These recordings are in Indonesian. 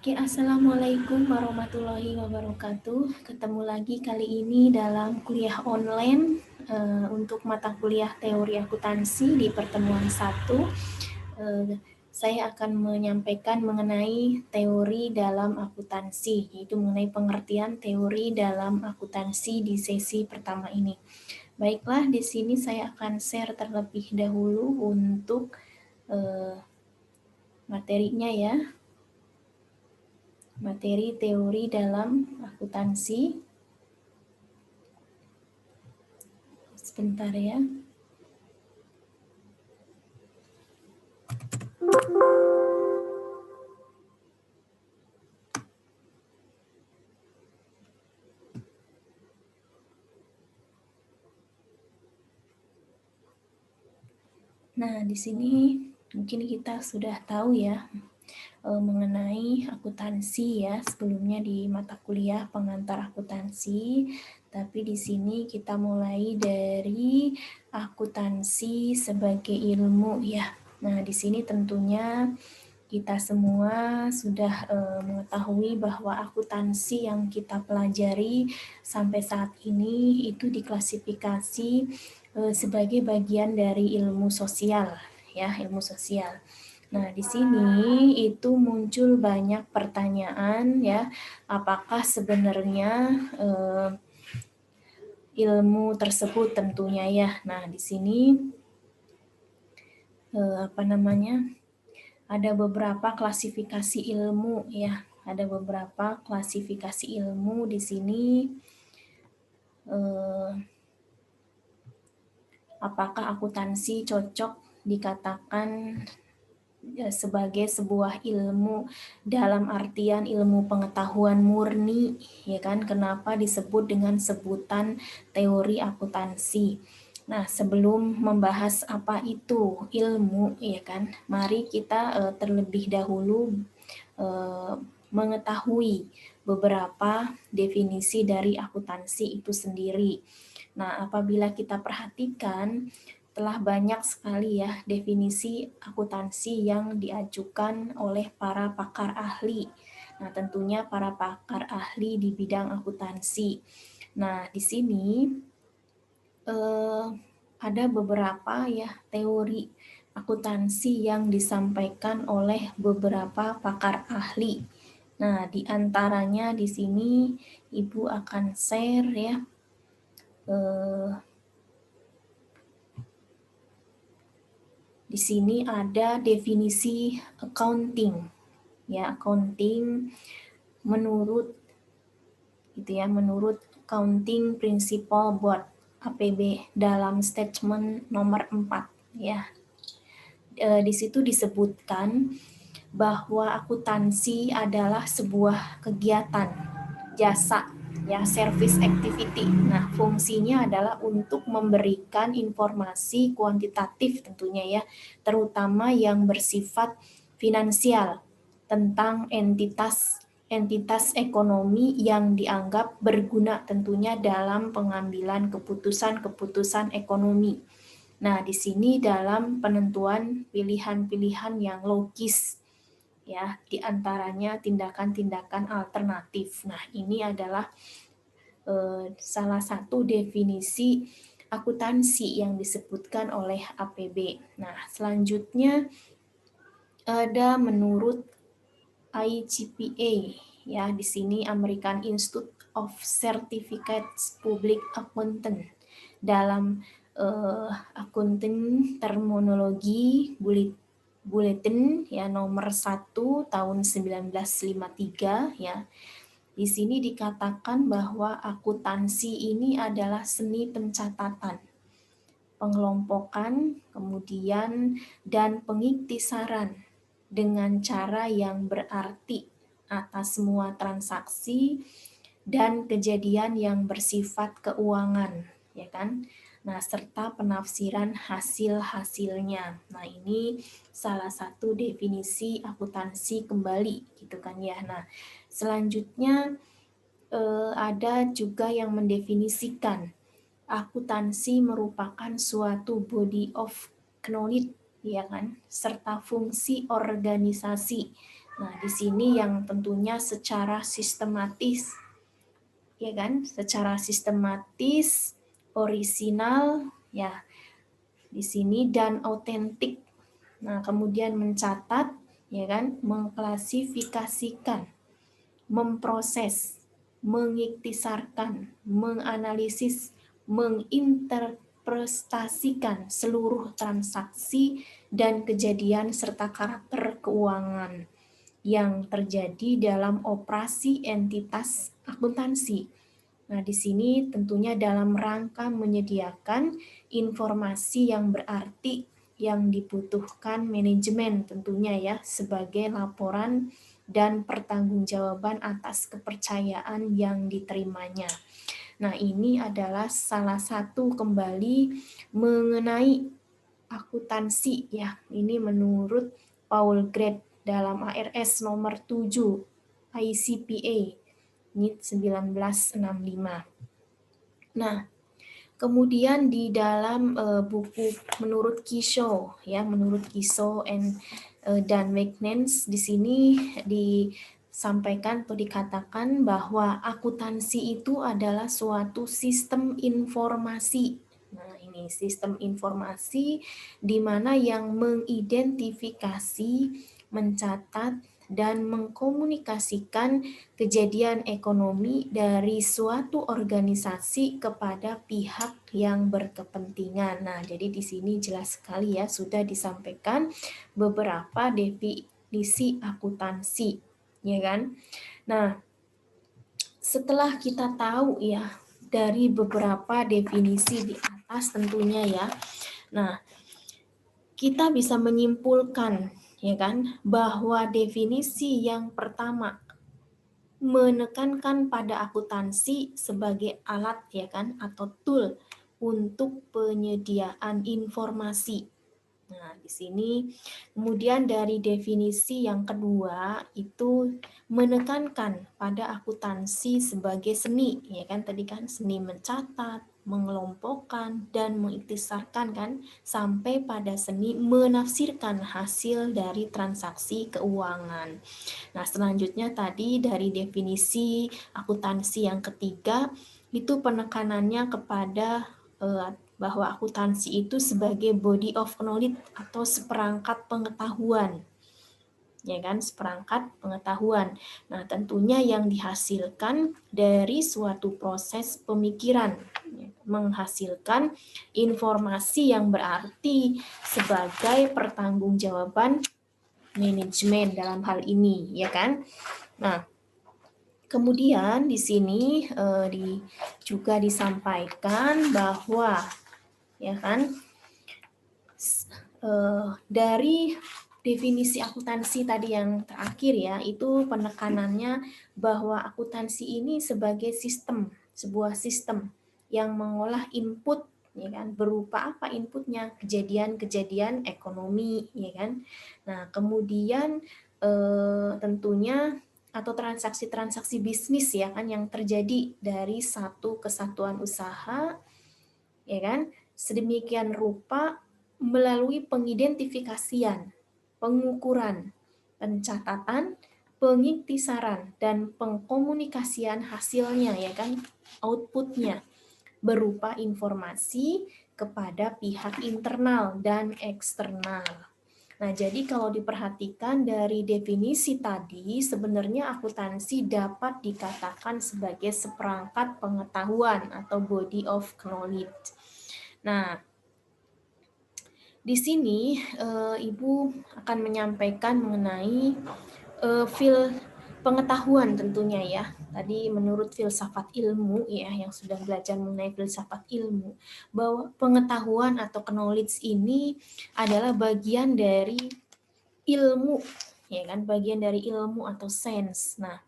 Oke, Assalamualaikum warahmatullahi wabarakatuh. Ketemu lagi kali ini dalam kuliah online untuk mata kuliah teori akuntansi di pertemuan 1. Saya akan menyampaikan mengenai teori dalam akuntansi, yaitu mengenai pengertian teori dalam akuntansi di sesi pertama ini. Baiklah, di sini saya akan share terlebih dahulu untuk materinya ya. Materi teori dalam akuntansi. Sebentar ya. Nah, di sini mungkin kita sudah tahu ya mengenai akuntansi ya, sebelumnya di mata kuliah pengantar akuntansi, tapi di sini kita mulai dari akuntansi sebagai ilmu ya. Nah, di sini tentunya kita semua sudah mengetahui bahwa akuntansi yang kita pelajari sampai saat ini itu diklasifikasi sebagai bagian dari ilmu sosial ya, ilmu sosial. Nah, di sini itu muncul banyak pertanyaan ya, apakah sebenarnya ilmu tersebut tentunya ya. Nah, di sini ada beberapa klasifikasi ilmu ya. Ada beberapa klasifikasi ilmu di sini. Apakah akuntansi cocok dikatakan sebagai sebuah ilmu dalam artian ilmu pengetahuan murni, ya kan? Kenapa disebut dengan sebutan teori akuntansi? Nah, sebelum membahas apa itu ilmu, ya kan? Mari kita terlebih dahulu mengetahui beberapa definisi dari akuntansi itu sendiri. Nah, apabila kita perhatikan, telah banyak sekali ya definisi akuntansi yang diajukan oleh para pakar ahli. Nah, tentunya para pakar ahli di bidang akuntansi. Nah, di sini ada beberapa ya teori akuntansi yang disampaikan oleh beberapa pakar ahli. Nah, di antaranya di sini Ibu akan share ya. Di sini ada definisi accounting. Ya, accounting menurut Accounting Principle Board APB dalam statement nomor 4 ya. Di situ disebutkan bahwa akuntansi adalah sebuah kegiatan jasa ya, service activity. Nah, fungsinya adalah untuk memberikan informasi kuantitatif tentunya ya, terutama yang bersifat finansial tentang entitas ekonomi yang dianggap berguna tentunya dalam pengambilan keputusan-keputusan ekonomi. Nah, di sini dalam penentuan pilihan-pilihan yang logis ya, diantaranya tindakan-tindakan alternatif. Nah, ini adalah salah satu definisi akuntansi yang disebutkan oleh APB. Nah, selanjutnya ada menurut ICPA ya, di sini American Institute of Certificates Public Accountant dalam Accounting Terminologi Bulletin ya nomor 1 tahun 1953 ya. Di sini dikatakan bahwa akuntansi ini adalah seni pencatatan, pengelompokan, kemudian dan pengiktisaran dengan cara yang berarti atas semua transaksi dan kejadian yang bersifat keuangan, ya kan? Nah, serta penafsiran hasil-hasilnya. Nah, ini salah satu definisi akuntansi kembali, gitu kan ya. Nah, selanjutnya ada juga yang mendefinisikan akuntansi merupakan suatu body of knowledge, ya kan, serta fungsi organisasi Nah, di sini yang tentunya secara sistematis, ya kan? Secara sistematis, orisinal, ya, di sini dan autentik. Nah, kemudian mencatat, ya kan? Mengklasifikasikan, memproses, mengiktisarkan, menganalisis, menginterpretasikan seluruh transaksi dan kejadian serta karakter keuangan yang terjadi dalam operasi entitas akuntansi. Nah, di sini tentunya dalam rangka menyediakan informasi yang berarti yang dibutuhkan manajemen tentunya ya sebagai laporan dan pertanggungjawaban atas kepercayaan yang diterimanya. Nah, ini adalah salah satu kembali mengenai akuntansi ya. Ini menurut Paul Grade dalam ARS nomor 7 ICPA NIT 1965. Nah, kemudian di dalam buku menurut Kisho ya, menurut Kisho dan McNance di sini disampaikan atau dikatakan bahwa akuntansi itu adalah suatu sistem informasi. Nah, ini sistem informasi di mana yang mengidentifikasi, mencatat, dan mengkomunikasikan kejadian ekonomi dari suatu organisasi kepada pihak yang berkepentingan. Nah, jadi di sini jelas sekali ya sudah disampaikan beberapa definisi akuntansi, ya kan? Nah, setelah kita tahu ya dari beberapa definisi di atas tentunya ya. Nah, kita bisa menyimpulkan ya kan bahwa definisi yang pertama menekankan pada akuntansi sebagai alat ya kan atau tool untuk penyediaan informasi. Nah, di sini kemudian dari definisi yang kedua itu menekankan pada akuntansi sebagai seni, ya kan tadi kan seni mencatat, mengelompokkan dan mengiktisarkan kan sampai pada seni menafsirkan hasil dari transaksi keuangan. Nah, selanjutnya tadi dari definisi akuntansi yang ketiga itu penekanannya kepada bahwa akuntansi itu sebagai body of knowledge atau seperangkat pengetahuan, ya kan, seperangkat pengetahuan. Nah, tentunya yang dihasilkan dari suatu proses pemikiran, menghasilkan informasi yang berarti sebagai pertanggungjawaban manajemen dalam hal ini, ya kan? Nah, kemudian di sini juga disampaikan bahwa ya kan dari definisi akuntansi tadi yang terakhir ya itu penekanannya bahwa akuntansi ini sebagai sistem, sebuah sistem yang mengolah input ya kan berupa apa inputnya kejadian-kejadian ekonomi ya kan. Nah, kemudian tentunya atau transaksi-transaksi bisnis ya kan yang terjadi dari satu kesatuan usaha ya kan sedemikian rupa melalui pengidentifikasian, pengukuran, pencatatan, pengiktisaran dan pengkomunikasian hasilnya ya kan outputnya berupa informasi kepada pihak internal dan eksternal. Nah, jadi kalau diperhatikan dari definisi tadi, sebenarnya akuntansi dapat dikatakan sebagai seperangkat pengetahuan atau body of knowledge. Nah, di sini Ibu akan menyampaikan mengenai pengetahuan tentunya ya. Tadi menurut filsafat ilmu ya yang sudah belajar mengenai filsafat ilmu bahwa pengetahuan atau knowledge ini adalah bagian dari ilmu ya kan, bagian dari ilmu atau sains. Nah,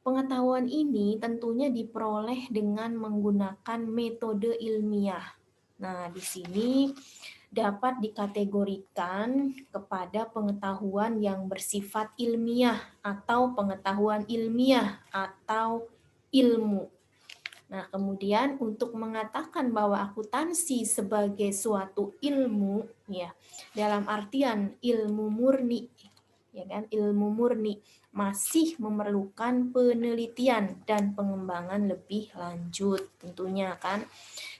pengetahuan ini tentunya diperoleh dengan menggunakan metode ilmiah. Nah, di sini dapat dikategorikan kepada pengetahuan yang bersifat ilmiah atau pengetahuan ilmiah atau ilmu. Nah, kemudian untuk mengatakan bahwa akuntansi sebagai suatu ilmu ya, dalam artian ilmu murni ya kan, ilmu murni masih memerlukan penelitian dan pengembangan lebih lanjut tentunya kan.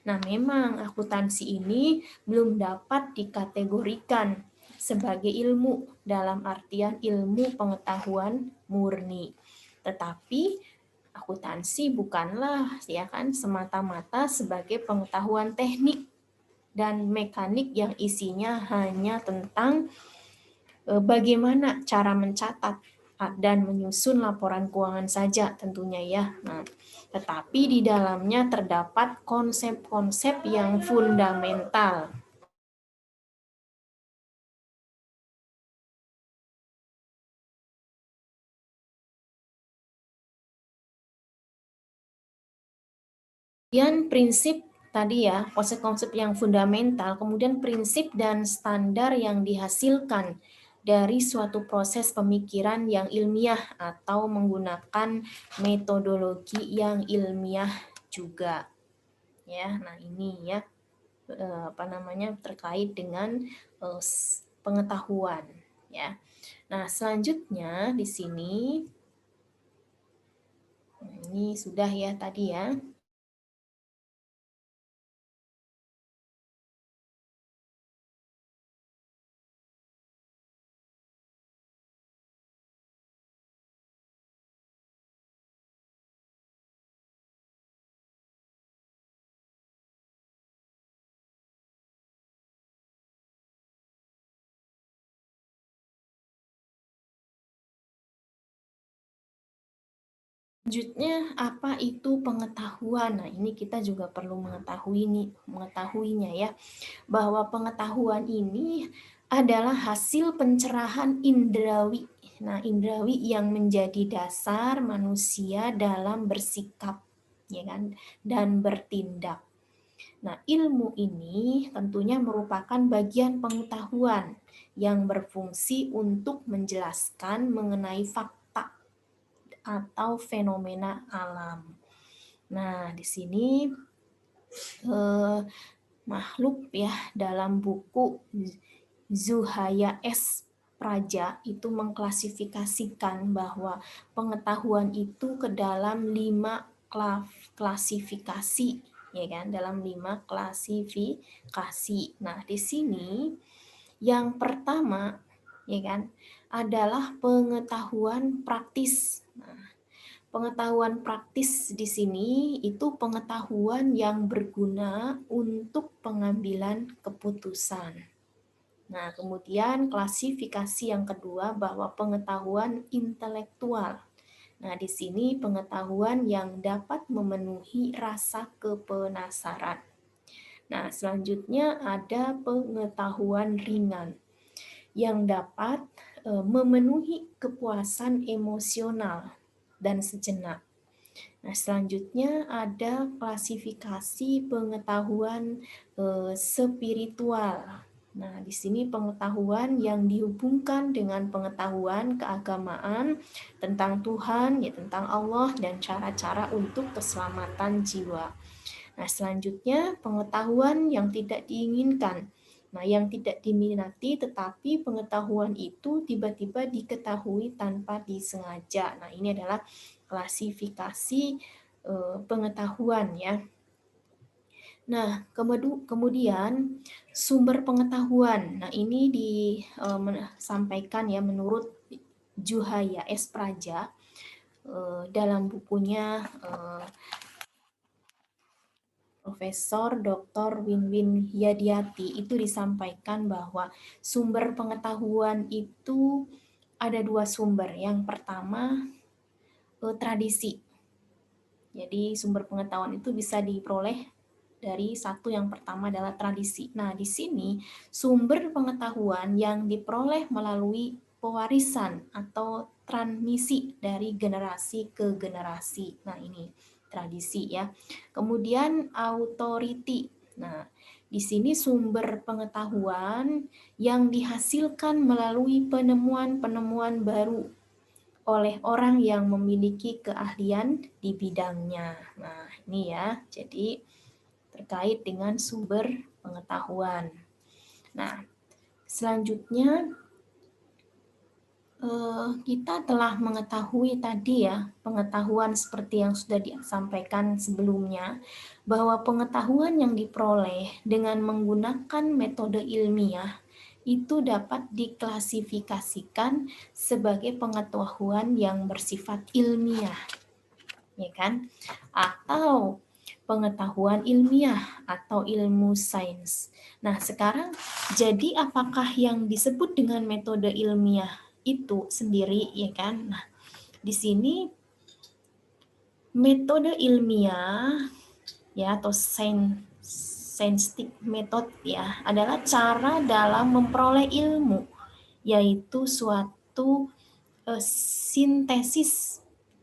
Nah, memang akuntansi ini belum dapat dikategorikan sebagai ilmu dalam artian ilmu pengetahuan murni. Tetapi akuntansi bukanlah ya kan semata-mata sebagai pengetahuan teknik dan mekanik yang isinya hanya tentang bagaimana cara mencatat dan menyusun laporan keuangan saja tentunya ya. Nah, tetapi di dalamnya terdapat konsep-konsep yang fundamental. Kemudian prinsip tadi ya, konsep-konsep yang fundamental, kemudian prinsip dan standar yang dihasilkan dari suatu proses pemikiran yang ilmiah atau menggunakan metodologi yang ilmiah juga. Ya, nah ini ya apa namanya terkait dengan pengetahuan ya. Nah, selanjutnya di sini ini sudah ya tadi ya. Selanjutnya, apa itu pengetahuan? Nah, ini kita juga perlu mengetahuinya ya, bahwa pengetahuan ini adalah hasil pencerahan indrawi. Nah, indrawi yang menjadi dasar manusia dalam bersikap, ya kan, dan bertindak. Nah, ilmu ini tentunya merupakan bagian pengetahuan yang berfungsi untuk menjelaskan mengenai fakta atau fenomena alam. Nah, di sini makhluk ya dalam buku Zuhaya S. Praja itu mengklasifikasikan bahwa pengetahuan itu ke dalam 5 klasifikasi, ya kan, dalam 5 klasifikasi. Nah, di sini yang pertama ya kan adalah pengetahuan praktis. Nah, pengetahuan praktis di sini itu pengetahuan yang berguna untuk pengambilan keputusan. Nah, kemudian klasifikasi yang kedua bahwa pengetahuan intelektual. Nah, di sini pengetahuan yang dapat memenuhi rasa kepenasaran. Nah, selanjutnya ada pengetahuan ringan yang dapat memenuhi kepuasan emosional dan sejenak. Nah, selanjutnya ada klasifikasi pengetahuan spiritual. Nah, di sini pengetahuan yang dihubungkan dengan pengetahuan keagamaan tentang Tuhan, ya tentang Allah dan cara-cara untuk keselamatan jiwa. Nah, selanjutnya pengetahuan yang tidak diinginkan. Nah, yang tidak diminati tetapi pengetahuan itu tiba-tiba diketahui tanpa disengaja. Nah, ini adalah klasifikasi pengetahuan ya. Nah, kemudian sumber pengetahuan. Nah, ini disampaikan ya menurut Juhaya S. Praja dalam bukunya Profesor Dr. Winwin Yadiati itu disampaikan bahwa sumber pengetahuan itu ada 2 sumber. Yang pertama tradisi. Jadi sumber pengetahuan itu bisa diperoleh dari satu, yang pertama adalah tradisi. Nah, di sini sumber pengetahuan yang diperoleh melalui pewarisan atau transmisi dari generasi ke generasi. Nah, ini tradisi ya. Kemudian authority. Nah, di sini sumber pengetahuan yang dihasilkan melalui penemuan-penemuan baru oleh orang yang memiliki keahlian di bidangnya. Nah, ini ya. Jadi terkait dengan sumber pengetahuan. Nah, selanjutnya kita telah mengetahui tadi ya, pengetahuan seperti yang sudah disampaikan sebelumnya, bahwa pengetahuan yang diperoleh dengan menggunakan metode ilmiah itu dapat diklasifikasikan sebagai pengetahuan yang bersifat ilmiah, ya kan? Atau pengetahuan ilmiah atau ilmu sains. Nah, sekarang jadi apakah yang disebut dengan metode ilmiah itu sendiri, ya kan? Nah, di sini metode ilmiah ya atau scientific method ya adalah cara dalam memperoleh ilmu, yaitu suatu sintesis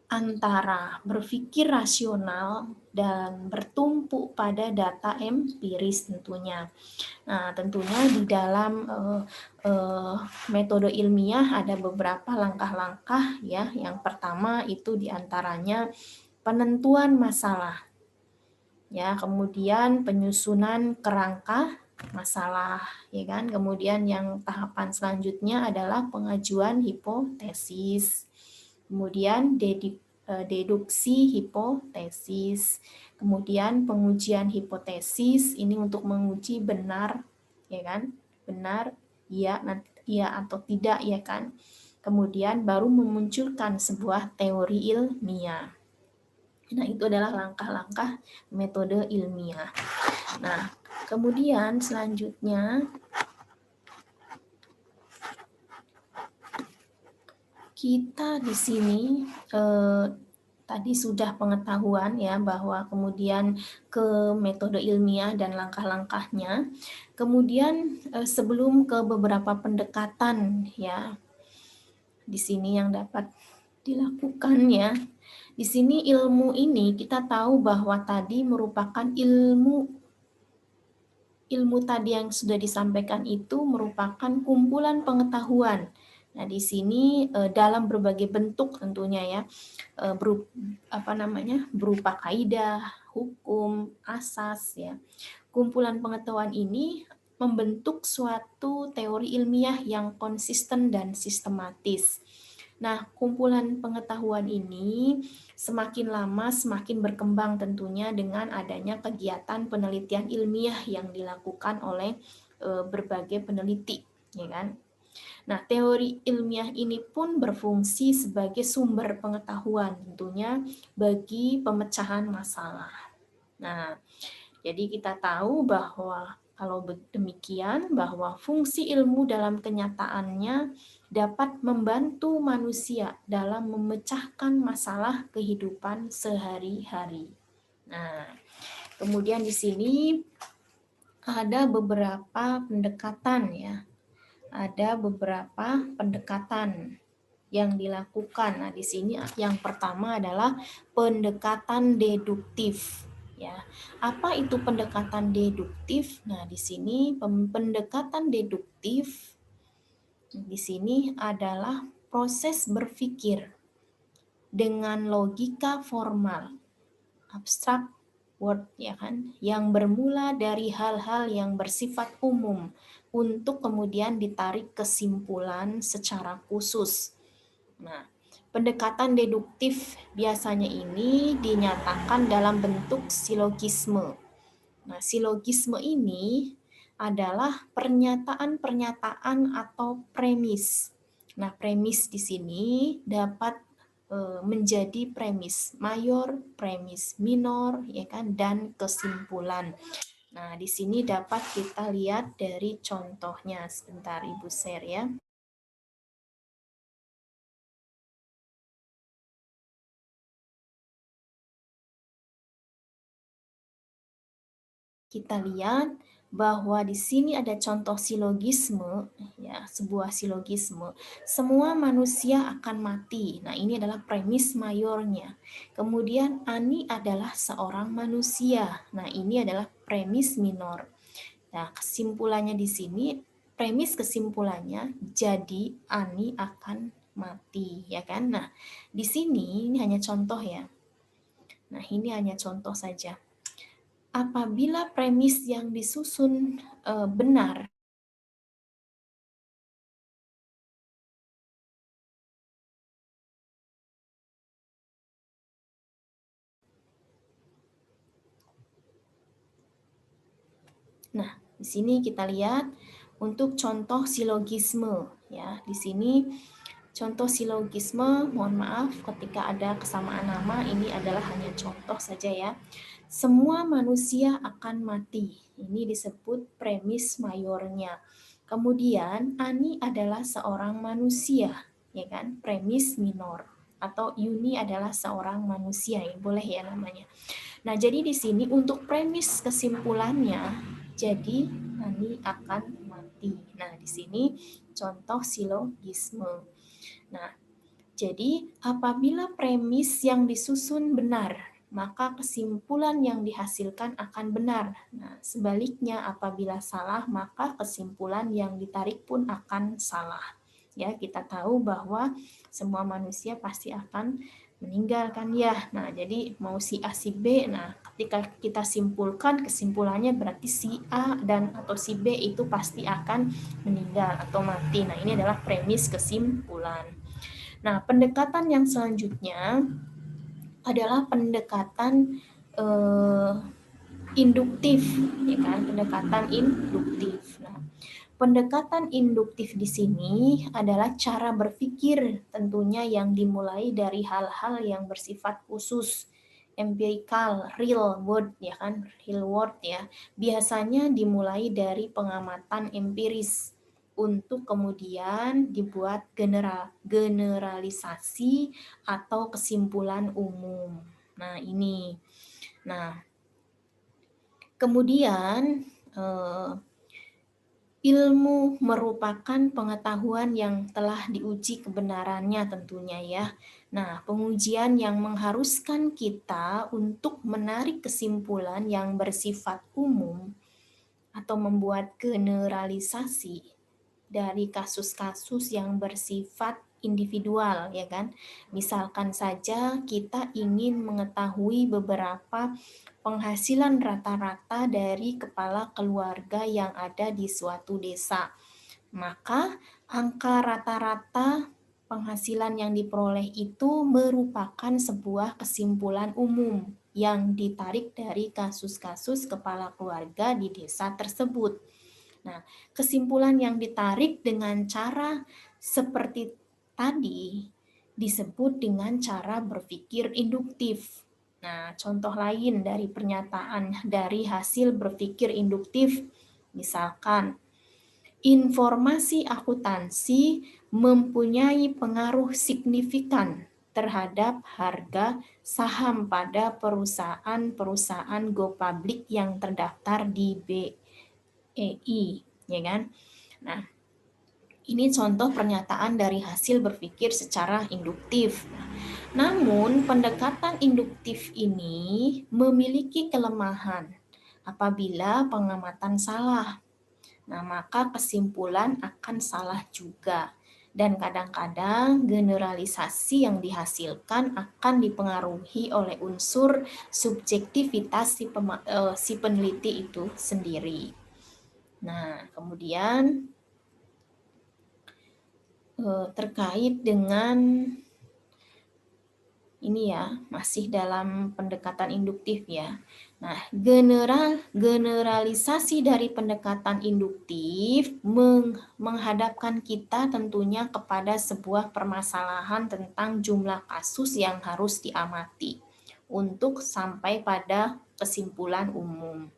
antara berpikir rasional dan bertumpu pada data empiris tentunya. Nah, tentunya di dalam metode ilmiah ada beberapa langkah-langkah ya. Yang pertama itu diantaranya penentuan masalah, ya, kemudian penyusunan kerangka masalah, ya kan. Kemudian yang tahapan selanjutnya adalah pengajuan hipotesis, kemudian deduksi hipotesis, kemudian pengujian hipotesis ini untuk menguji benar, ya kan, benar iya atau tidak, ya kan. Kemudian baru memunculkan sebuah teori ilmiah. Nah, itu adalah langkah-langkah metode ilmiah. Nah, kemudian selanjutnya kita di sini tadi sudah pengetahuan ya bahwa kemudian ke metode ilmiah dan langkah-langkahnya. Kemudian sebelum ke beberapa pendekatan ya di sini yang dapat dilakukan ya. Di sini ilmu ini kita tahu bahwa tadi merupakan ilmu tadi yang sudah disampaikan itu merupakan kumpulan pengetahuan. Nah, di sini dalam berbagai bentuk tentunya ya, berupa kaidah, hukum, asas ya. Kumpulan pengetahuan ini membentuk suatu teori ilmiah yang konsisten dan sistematis. Nah, kumpulan pengetahuan ini semakin lama semakin berkembang tentunya dengan adanya kegiatan penelitian ilmiah yang dilakukan oleh berbagai peneliti, ya kan? Nah, teori ilmiah ini pun berfungsi sebagai sumber pengetahuan tentunya bagi pemecahan masalah. Nah, jadi kita tahu bahwa kalau demikian bahwa fungsi ilmu dalam kenyataannya dapat membantu manusia dalam memecahkan masalah kehidupan sehari-hari. Nah, kemudian di sini ada beberapa pendekatan ya. Ada beberapa pendekatan yang dilakukan. Nah, di sini yang pertama adalah pendekatan deduktif. Ya, apa itu pendekatan deduktif? Nah, di sini pendekatan deduktif di sini adalah proses berpikir dengan logika formal, abstrak word ya kan, yang bermula dari hal-hal yang bersifat umum untuk kemudian ditarik kesimpulan secara khusus. Nah, pendekatan deduktif biasanya ini dinyatakan dalam bentuk silogisme. Nah, silogisme ini adalah pernyataan-pernyataan atau premis. Nah, premis di sini dapat menjadi premis mayor, premis minor, ya kan, dan kesimpulan. Nah, di sini dapat kita lihat dari contohnya. Sebentar, Ibu share ya. Kita lihat bahwa di sini ada contoh silogisme, ya, sebuah silogisme. Semua manusia akan mati. Nah, ini adalah premis mayornya. Kemudian Ani adalah seorang manusia. Nah, ini adalah premis minor. Nah, kesimpulannya di sini, premis kesimpulannya, jadi Ani akan mati, ya kan? Nah, di sini ini hanya contoh ya. Nah, ini hanya contoh saja. Apabila premis yang disusun benar, Nah, di sini kita lihat untuk contoh silogisme ya. Di sini contoh silogisme, mohon maaf ketika ada kesamaan nama, ini adalah hanya contoh saja ya. Semua manusia akan mati. Ini disebut premis mayornya. Kemudian Ani adalah seorang manusia, ya kan? Premis minor atau Yuni adalah seorang manusia, ya boleh ya namanya. Nah, jadi di sini untuk premis kesimpulannya, jadi Ani akan mati. Nah, di sini contoh silogisme. Nah, jadi apabila premis yang disusun benar, maka kesimpulan yang dihasilkan akan benar. Nah, sebaliknya apabila salah, maka kesimpulan yang ditarik pun akan salah. Ya, kita tahu bahwa semua manusia pasti akan meninggalkan ya. Nah, jadi mau si A si B, nah ketika kita simpulkan kesimpulannya berarti si A dan atau si B itu pasti akan meninggal atau mati. Nah, ini adalah premis kesimpulan. Nah, pendekatan yang selanjutnya adalah pendekatan induktif, ya kan? Pendekatan induktif. Nah, pendekatan induktif di sini adalah cara berpikir tentunya yang dimulai dari hal-hal yang bersifat khusus, empirical, real world ya kan, real world ya. Biasanya dimulai dari pengamatan empiris untuk kemudian dibuat generalisasi atau kesimpulan umum. Nah, ini. Nah, kemudian ilmu merupakan pengetahuan yang telah diuji kebenarannya tentunya ya. Nah, pengujian yang mengharuskan kita untuk menarik kesimpulan yang bersifat umum atau membuat generalisasi dari kasus-kasus yang bersifat individual ya kan. Misalkan saja kita ingin mengetahui beberapa penghasilan rata-rata dari kepala keluarga yang ada di suatu desa. Maka angka rata-rata penghasilan yang diperoleh itu merupakan sebuah kesimpulan umum yang ditarik dari kasus-kasus kepala keluarga di desa tersebut. Nah, kesimpulan yang ditarik dengan cara seperti tadi disebut dengan cara berpikir induktif. Nah, contoh lain dari pernyataan dari hasil berpikir induktif, misalkan informasi akuntansi mempunyai pengaruh signifikan terhadap harga saham pada perusahaan-perusahaan go public yang terdaftar di BEI, ya kan? Nah, ini contoh pernyataan dari hasil berpikir secara induktif. Namun, pendekatan induktif ini memiliki kelemahan apabila pengamatan salah. Nah, maka kesimpulan akan salah juga. Dan kadang-kadang generalisasi yang dihasilkan akan dipengaruhi oleh unsur subjektivitas si peneliti itu sendiri. Nah, kemudian terkait dengan ini ya, masih dalam pendekatan induktif ya. Nah, generalisasi dari pendekatan induktif menghadapkan kita tentunya kepada sebuah permasalahan tentang jumlah kasus yang harus diamati untuk sampai pada kesimpulan umum.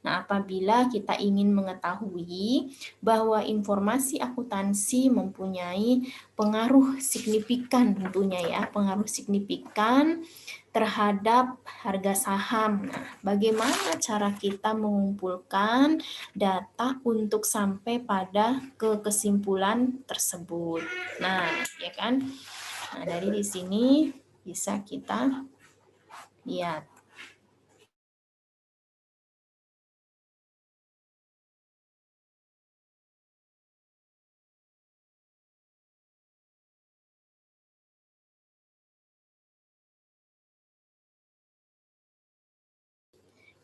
Nah, apabila kita ingin mengetahui bahwa informasi akuntansi mempunyai pengaruh signifikan tentunya ya, pengaruh signifikan terhadap harga saham. Nah, bagaimana cara kita mengumpulkan data untuk sampai pada kesimpulan tersebut? Nah, ya kan? Nah, dari di sini bisa kita lihat.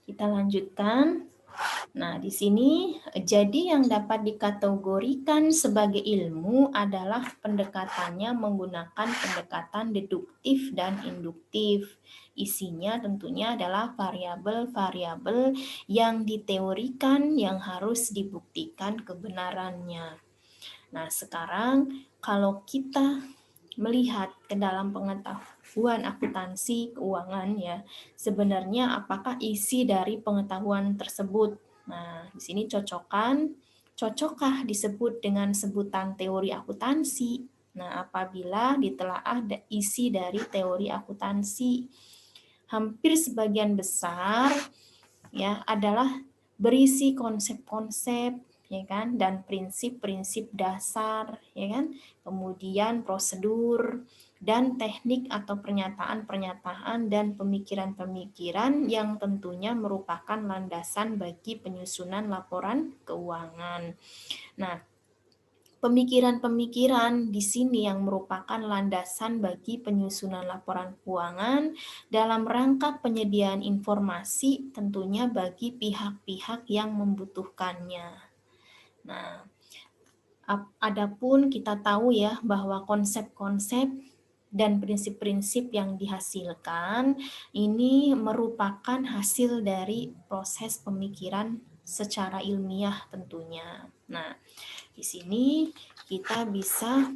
Kita lanjutkan. Nah, di sini jadi yang dapat dikategorikan sebagai ilmu adalah pendekatannya menggunakan pendekatan deduktif dan induktif. Isinya tentunya adalah variabel-variabel yang diteorikan yang harus dibuktikan kebenarannya. Nah, sekarang kalau kita melihat ke dalam pengetahuan akuntansi keuangan ya, sebenarnya apakah isi dari pengetahuan tersebut? Nah, di sini cocokkah disebut dengan sebutan teori akuntansi? Nah, apabila ditelaah isi dari teori akuntansi, hampir sebagian besar ya adalah berisi konsep-konsep ya kan dan prinsip-prinsip dasar ya kan, kemudian prosedur dan teknik atau pernyataan-pernyataan dan pemikiran-pemikiran yang tentunya merupakan landasan bagi penyusunan laporan keuangan. Nah, pemikiran-pemikiran di sini yang merupakan landasan bagi penyusunan laporan keuangan dalam rangka penyediaan informasi tentunya bagi pihak-pihak yang membutuhkannya. Nah, adapun kita tahu ya bahwa konsep-konsep dan prinsip-prinsip yang dihasilkan ini merupakan hasil dari proses pemikiran secara ilmiah tentunya. Nah, di sini kita bisa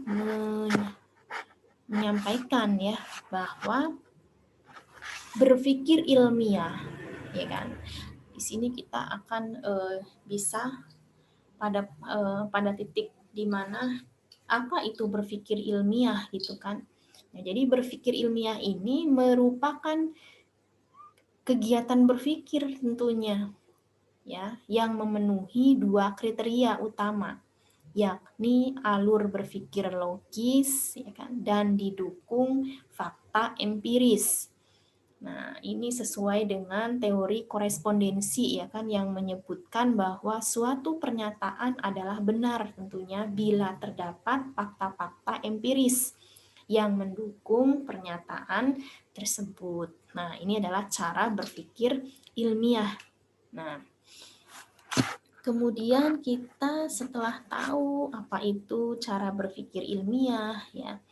menyampaikan ya bahwa berpikir ilmiah, ya kan. Di sini kita akan bisa pada titik di mana apa itu berpikir ilmiah gitu kan. Nah, jadi berpikir ilmiah ini merupakan kegiatan berpikir tentunya ya yang memenuhi dua kriteria utama, yakni alur berpikir logis ya kan dan didukung fakta empiris. Nah, ini sesuai dengan teori korespondensi ya kan yang menyebutkan bahwa suatu pernyataan adalah benar tentunya bila terdapat fakta-fakta empiris yang mendukung pernyataan tersebut. Nah, ini adalah cara berpikir ilmiah. Nah, kemudian kita setelah tahu apa itu cara berpikir ilmiah ya,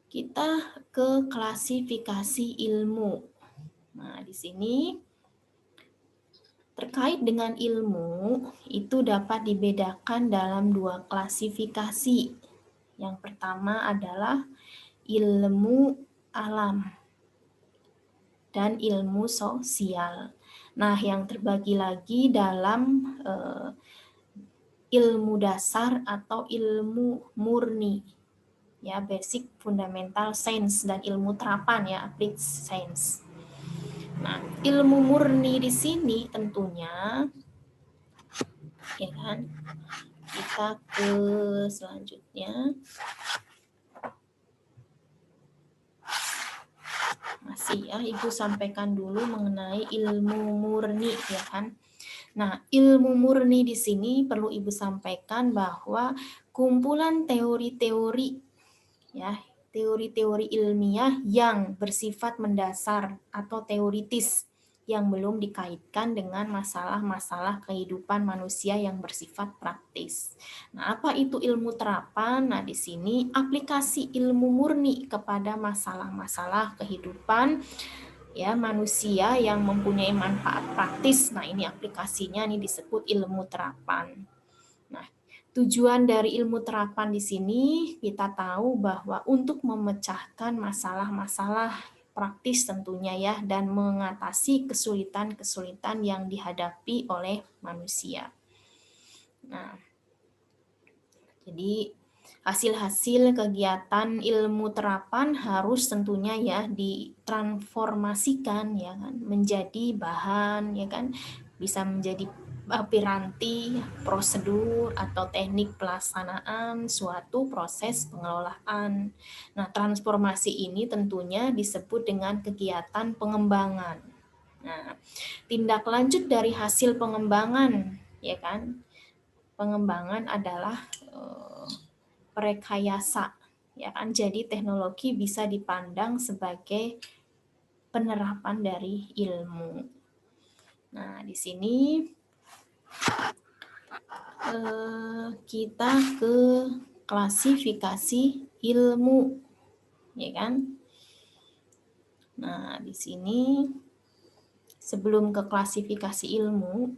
kita ke klasifikasi ilmu. Nah, di sini terkait dengan ilmu itu dapat dibedakan dalam dua klasifikasi. Yang pertama adalah ilmu alam dan ilmu sosial. Nah, yang terbagi lagi dalam ilmu dasar atau ilmu murni, ya basic fundamental science, dan ilmu terapan ya applied science. Nah, ilmu murni di sini tentunya ya kan. Kita ke selanjutnya. Masih ya, Ibu sampaikan dulu mengenai ilmu murni ya kan. Nah, ilmu murni di sini perlu Ibu sampaikan bahwa kumpulan teori-teori ya, teori-teori ilmiah yang bersifat mendasar atau teoritis yang belum dikaitkan dengan masalah-masalah kehidupan manusia yang bersifat praktis. Nah, apa itu ilmu terapan? Nah, di sini aplikasi ilmu murni kepada masalah-masalah kehidupan ya manusia yang mempunyai manfaat praktis. Nah, ini aplikasinya ini disebut ilmu terapan. Nah, tujuan dari ilmu terapan di sini kita tahu bahwa untuk memecahkan masalah-masalah praktis tentunya ya dan mengatasi kesulitan-kesulitan yang dihadapi oleh manusia. Nah, jadi hasil-hasil kegiatan ilmu terapan harus tentunya ya ditransformasikan ya kan menjadi bahan ya kan, bisa menjadi piranti, prosedur atau teknik pelaksanaan suatu proses pengelolaan. Nah, transformasi ini tentunya disebut dengan kegiatan pengembangan. Nah, tindak lanjut dari hasil pengembangan ya kan. Pengembangan adalah rekayasa ya kan. Jadi teknologi bisa dipandang sebagai penerapan dari ilmu. Nah, di sini kita ke klasifikasi ilmu, ya kan? Nah, di sini sebelum ke klasifikasi ilmu,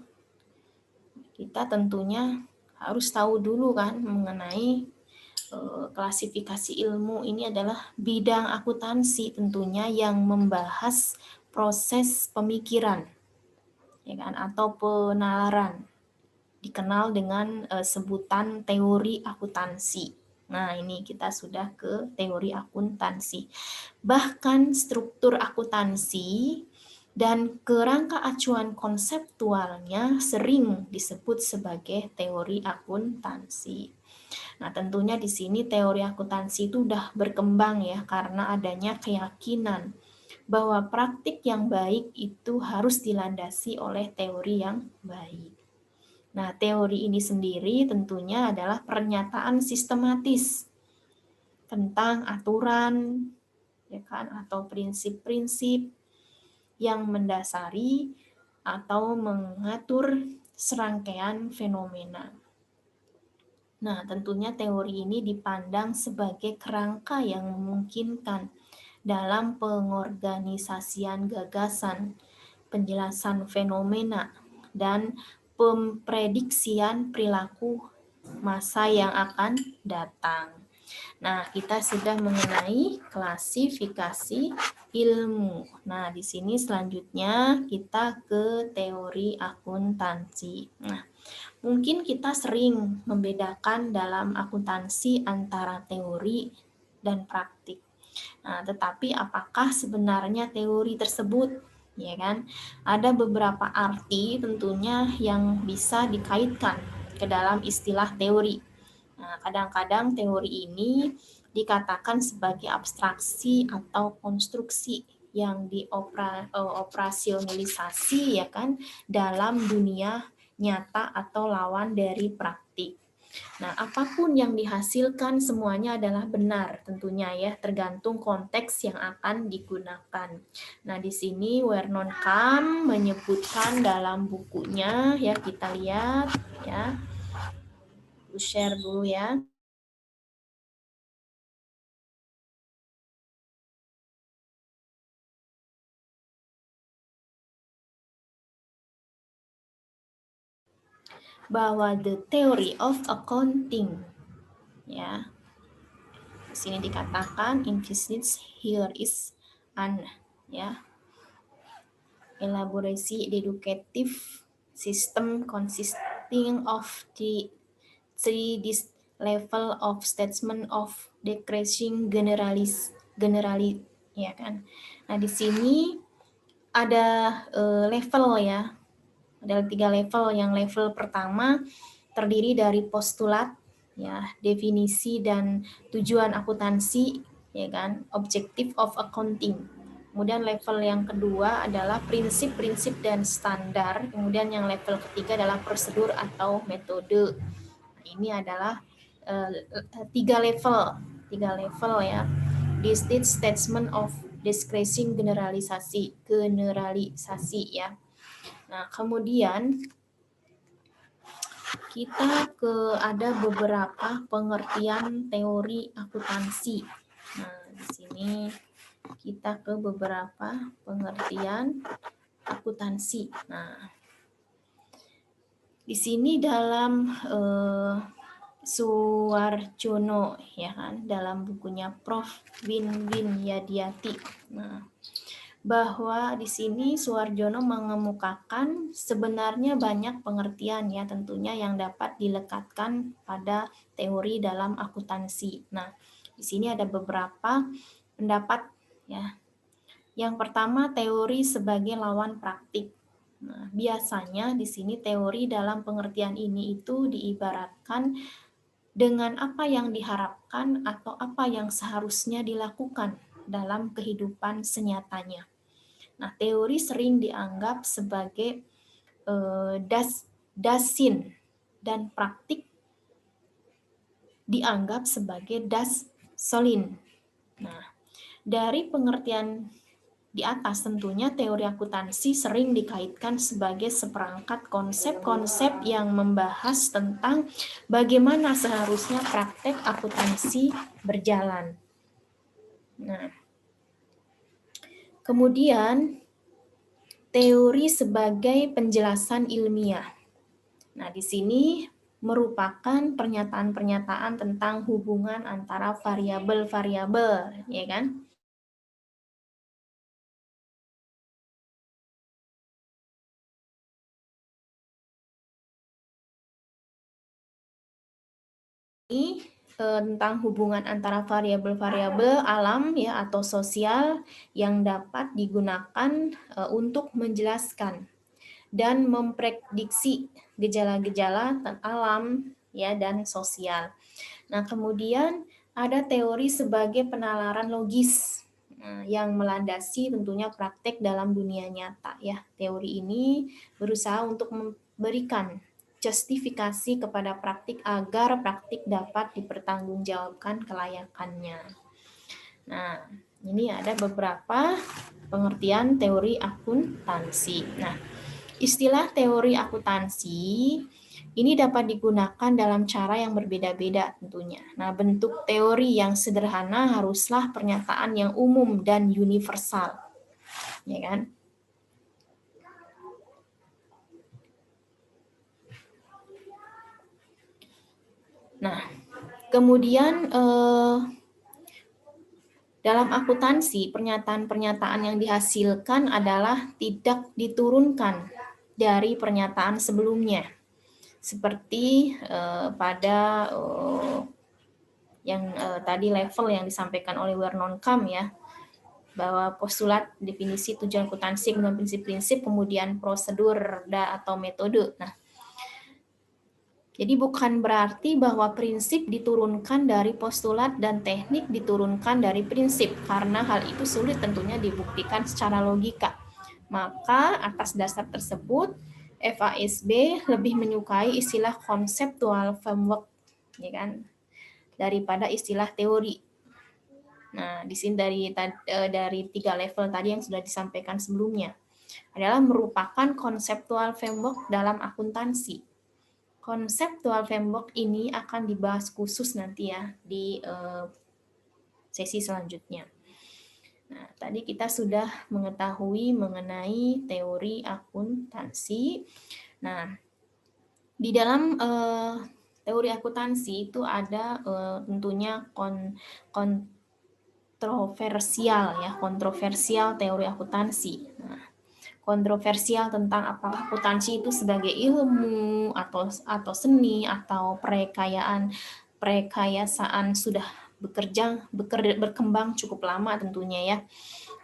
kita tentunya harus tahu dulu kan mengenai klasifikasi ilmu ini adalah bidang akuntansi tentunya yang membahas proses pemikiran, ya kan, atau penalaran, dikenal dengan sebutan teori akuntansi. Nah, ini kita sudah ke teori akuntansi. Bahkan struktur akuntansi dan kerangka acuan konseptualnya sering disebut sebagai teori akuntansi. Nah, tentunya di sini teori akuntansi itu udah berkembang ya karena adanya keyakinan bahwa praktik yang baik itu harus dilandasi oleh teori yang baik. Nah, teori ini sendiri tentunya adalah pernyataan sistematis tentang aturan, ya kan, atau prinsip-prinsip yang mendasari atau mengatur serangkaian fenomena. Nah, tentunya teori ini dipandang sebagai kerangka yang memungkinkan dalam pengorganisasian gagasan, penjelasan fenomena, dan pemprediksian perilaku masa yang akan datang. Nah, kita sudah mengenai klasifikasi ilmu. Nah, di sini selanjutnya kita ke teori akuntansi. Nah, mungkin kita sering membedakan dalam akuntansi antara teori dan praktik. Nah, tetapi apakah sebenarnya teori tersebut, ya kan? Ada beberapa arti tentunya yang bisa dikaitkan ke dalam istilah teori. Nah, kadang-kadang teori ini dikatakan sebagai abstraksi atau konstruksi yang dioperasionalisasi ya kan dalam dunia nyata atau lawan dari praktik. Nah, apapun yang dihasilkan semuanya adalah benar tentunya ya, tergantung konteks yang akan digunakan. Nah, di sini Vernon Kam menyebutkan dalam bukunya ya, kita lihat ya. Share dulu ya. Bahwa the theory of accounting ya, di sini dikatakan implicit here is an ya elaborasi deductive system consisting of the three level of statement of decreasing generally ya kan. Nah, di sini ada level ya. Ada 3 level. Yang level pertama terdiri dari postulat, ya, definisi dan tujuan akuntansi, ya kan, objective of accounting. Kemudian level yang kedua adalah prinsip-prinsip dan standar. Kemudian yang level ketiga adalah prosedur atau metode. Nah, ini adalah 3 level ya. This statement of decreasing generalisasi ya. Nah, kemudian kita ada beberapa pengertian teori akuntansi. Nah, di sini kita ke beberapa pengertian akuntansi. Nah, di sini dalam Suwarjono ya kan, dalam bukunya Prof. Win Yadiati. Nah, bahwa di sini Suwarjono mengemukakan sebenarnya banyak pengertian ya tentunya yang dapat dilekatkan pada teori dalam akuntansi. Nah, di sini ada beberapa pendapat ya. Yang pertama, teori sebagai lawan praktik. Nah, biasanya di sini teori dalam pengertian ini itu diibaratkan dengan apa yang diharapkan atau apa yang seharusnya dilakukan dalam kehidupan senyatanya. Nah, teori sering dianggap sebagai dasin dan praktik dianggap sebagai das solin. Nah, dari pengertian di atas tentunya teori akuntansi sering dikaitkan sebagai seperangkat konsep-konsep yang membahas tentang bagaimana seharusnya praktek akuntansi berjalan. Nah, kemudian teori sebagai penjelasan ilmiah. Nah, di sini merupakan pernyataan-pernyataan tentang hubungan antara variabel-variabel, ya kan? Ini tentang hubungan antara variabel-variabel alam ya atau sosial yang dapat digunakan untuk menjelaskan dan memprediksi gejala-gejala alam ya dan sosial. Nah, kemudian ada teori sebagai penalaran logis yang melandasi tentunya praktek dalam dunia nyata ya. Teori ini berusaha untuk memberikan justifikasi kepada praktik agar praktik dapat dipertanggungjawabkan kelayakannya. Nah, ini ada beberapa pengertian teori akuntansi. Nah, istilah teori akuntansi ini dapat digunakan dalam cara yang berbeda-beda tentunya. Nah, bentuk teori yang sederhana haruslah pernyataan yang umum dan universal. Ya kan? Nah, kemudian dalam akuntansi, pernyataan-pernyataan yang dihasilkan adalah tidak diturunkan dari pernyataan sebelumnya. Seperti pada yang tadi level yang disampaikan oleh Vernon Kam ya, bahwa postulat, definisi, tujuan akuntansi, kemudian prinsip-prinsip, kemudian prosedur atau metode. Nah, jadi bukan berarti bahwa prinsip diturunkan dari postulat dan teknik diturunkan dari prinsip, karena hal itu sulit tentunya dibuktikan secara logika. Maka atas dasar tersebut, FASB lebih menyukai istilah conceptual framework, ya kan, daripada istilah teori. Nah, di sini dari 3 level tadi yang sudah disampaikan sebelumnya adalah merupakan conceptual framework dalam akuntansi. Conceptual framework ini akan dibahas khusus nanti ya di sesi selanjutnya. Nah, tadi kita sudah mengetahui mengenai teori akuntansi. Nah, di dalam teori akuntansi itu ada tentunya kontroversial teori akuntansi. Nah, kontroversial tentang apakah akuntansi itu sebagai ilmu atau seni atau perekayasaan sudah berkembang cukup lama tentunya ya.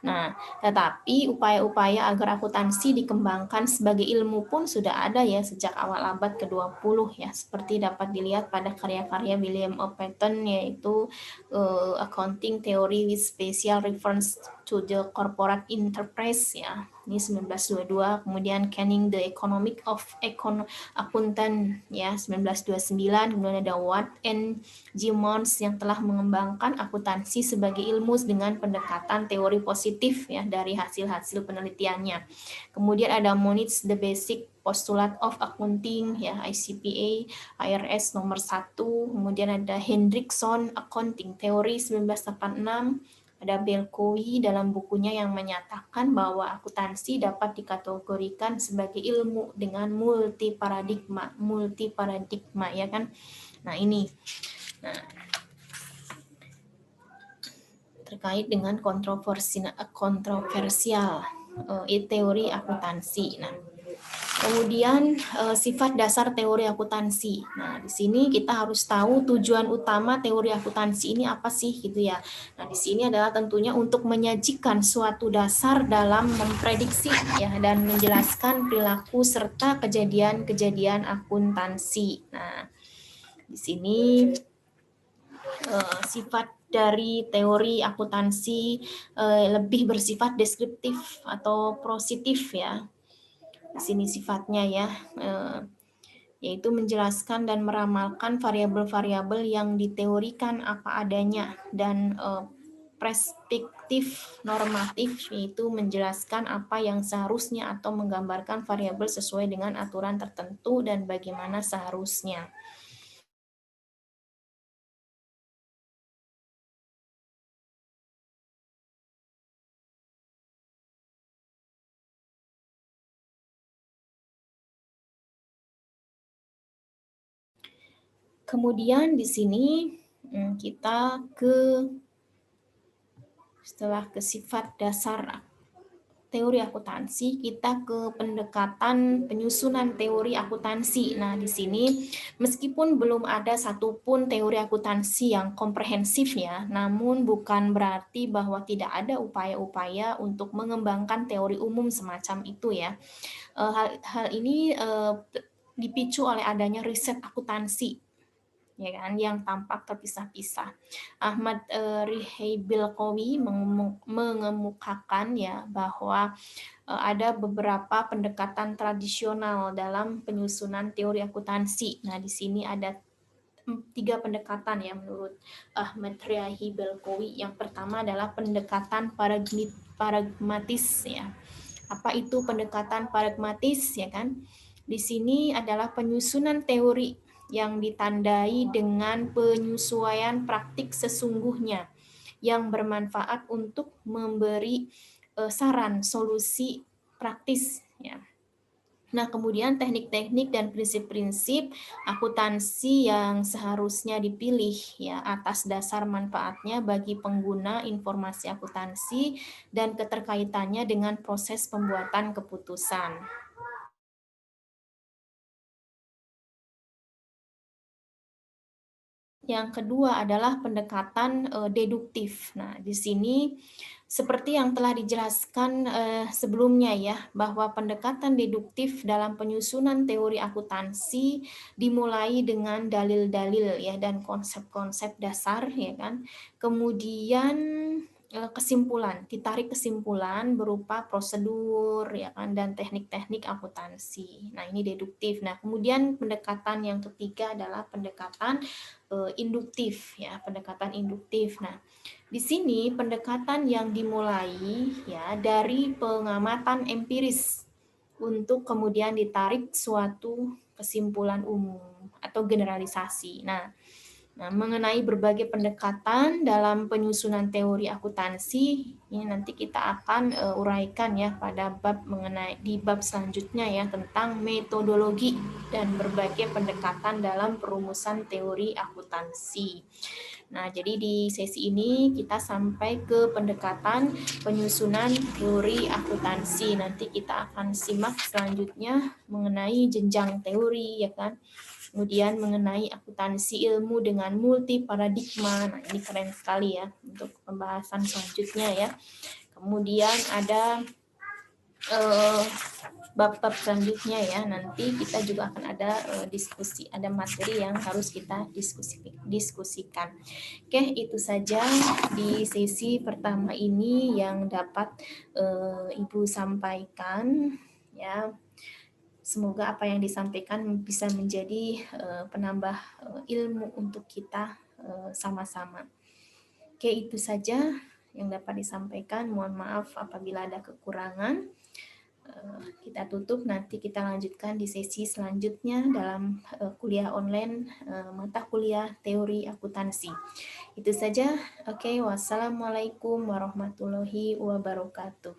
Nah, tetapi upaya-upaya agar akuntansi dikembangkan sebagai ilmu pun sudah ada ya sejak awal abad ke-20 ya, seperti dapat dilihat pada karya-karya William O. Patton yaitu Accounting Theory with Special Reference to the Corporate Enterprise ya. Ini 1922, kemudian Canning the Economic of Accountant ya 1929, kemudian ada Watt and Gimmons yang telah mengembangkan akuntansi sebagai ilmu dengan pendekatan teori positif ya dari hasil-hasil penelitiannya. Kemudian ada Monitz The Basic Postulate of Accounting ya ICPA IRS nomor 1, kemudian ada Hendrickson Accounting Theory 1986, ada Belkowi dalam bukunya yang menyatakan bahwa akuntansi dapat dikategorikan sebagai ilmu dengan multi paradigma ya kan. Nah, ini terkait dengan kontroversial teori akuntansi. Nah, kemudian sifat dasar teori akuntansi. Nah, di sini kita harus tahu tujuan utama teori akuntansi ini apa sih gitu ya. Nah, di sini adalah tentunya untuk menyajikan suatu dasar dalam memprediksi ya dan menjelaskan perilaku serta kejadian-kejadian akuntansi. Nah, di sini sifat dari teori akuntansi lebih bersifat deskriptif atau positif ya. Di sini sifatnya ya, yaitu menjelaskan dan meramalkan variabel-variabel yang diteorikan apa adanya dan perspektif normatif, yaitu menjelaskan apa yang seharusnya atau menggambarkan variabel sesuai dengan aturan tertentu dan bagaimana seharusnya. Kemudian di sini kita setelah ke sifat dasar teori akuntansi, kita ke pendekatan penyusunan teori akuntansi. Nah, di sini meskipun belum ada satupun teori akuntansi yang komprehensif ya, namun bukan berarti bahwa tidak ada upaya-upaya untuk mengembangkan teori umum semacam itu ya. Hal ini dipicu oleh adanya riset akuntansi, ya kan, yang tampak terpisah-pisah. Ahmad Rihai Bilqawi mengemukakan ya bahwa ada beberapa pendekatan tradisional dalam penyusunan teori akuntansi. Nah, di sini ada 3 pendekatan ya menurut Ahmad Rihai Bilqawi. Yang pertama adalah pendekatan pragmatis ya. Apa itu pendekatan pragmatis ya kan? Di sini adalah penyusunan teori yang ditandai dengan penyesuaian praktik sesungguhnya yang bermanfaat untuk memberi saran solusi praktis ya. Nah, kemudian teknik-teknik dan prinsip-prinsip akuntansi yang seharusnya dipilih ya atas dasar manfaatnya bagi pengguna informasi akuntansi dan keterkaitannya dengan proses pembuatan keputusan. Yang kedua adalah pendekatan deduktif. Nah, di sini seperti yang telah dijelaskan sebelumnya ya, bahwa pendekatan deduktif dalam penyusunan teori akuntansi dimulai dengan dalil-dalil ya dan konsep-konsep dasar ya kan. Kemudian kesimpulan, ditarik kesimpulan berupa prosedur ya kan dan teknik-teknik akuntansi. Nah, ini deduktif. Nah, kemudian pendekatan yang ketiga adalah pendekatan induktif ya, pendekatan induktif. Nah, di sini pendekatan yang dimulai ya dari pengamatan empiris untuk kemudian ditarik suatu kesimpulan umum atau generalisasi. Nah, mengenai berbagai pendekatan dalam penyusunan teori akuntansi, ini nanti kita akan uraikan ya pada bab mengenai di bab selanjutnya ya tentang metodologi dan berbagai pendekatan dalam perumusan teori akuntansi. Nah, jadi di sesi ini kita sampai ke pendekatan penyusunan teori akuntansi. Nanti kita akan simak selanjutnya mengenai jenjang teori ya kan. Kemudian mengenai akuntansi ilmu dengan multi paradigma. Nah, ini keren sekali ya untuk pembahasan selanjutnya ya. Kemudian ada bab-bab selanjutnya ya. Nanti kita juga akan ada diskusi, ada materi yang harus kita diskusikan. Oke, itu saja di sesi pertama ini yang dapat Ibu sampaikan ya. Semoga apa yang disampaikan bisa menjadi penambah ilmu untuk kita sama-sama. Oke, itu saja yang dapat disampaikan. Mohon maaf apabila ada kekurangan. Kita tutup, nanti kita lanjutkan di sesi selanjutnya dalam kuliah online mata kuliah teori akuntansi. Itu saja. Oke, wassalamualaikum warahmatullahi wabarakatuh.